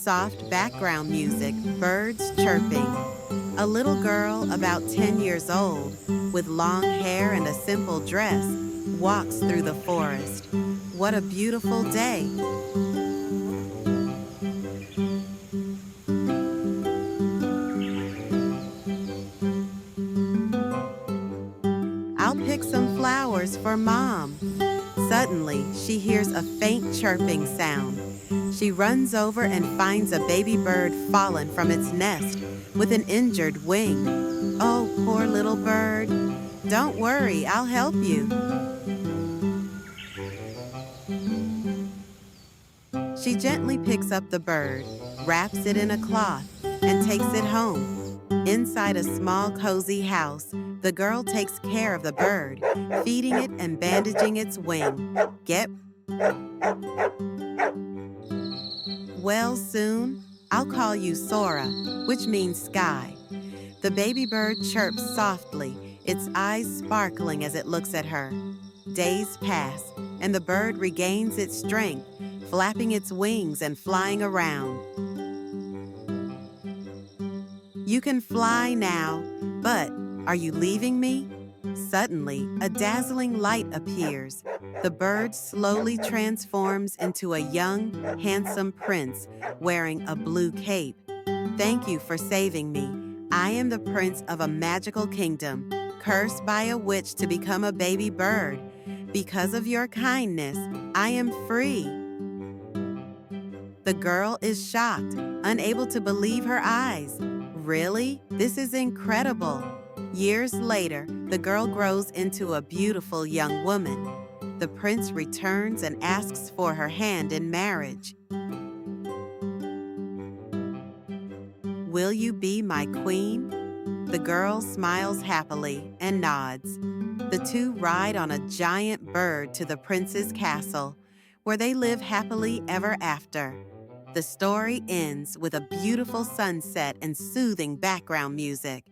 soft background music, birds chirping. A little girl about 10 years old, with long hair and a simple dress, walks through the forest. What a beautiful day! I'll pick some flowers for Mom. Suddenly, she hears a faint chirping sound. She runs over and finds a baby bird fallen from its nest with an injured wing. Oh, poor little bird. Don't worry, I'll help you. She gently picks up the bird, wraps it in a cloth, and takes it home. Inside a small, cozy house, the girl takes care of the bird, feeding it and bandaging its wing. Get well soon. I'll call you Sora, which means sky. The baby bird chirps softly, its eyes sparkling as it looks at her. Days pass, and the bird regains its strength, flapping its wings and flying around. You can fly now, but are you leaving me? Suddenly, a dazzling light appears. The bird slowly transforms into a young, handsome prince wearing a blue cape. Thank you for saving me. I am the prince of a magical kingdom, cursed by a witch to become a baby bird. Because of your kindness, I am free. The girl is shocked, unable to believe her eyes. Really? This is incredible. Years later, the girl grows into a beautiful young woman. The prince returns and asks for her hand in marriage. Will you be my queen? The girl smiles happily and nods. The two ride on a giant bird to the prince's castle, where they live happily ever after. The story ends with a beautiful sunset and soothing background music.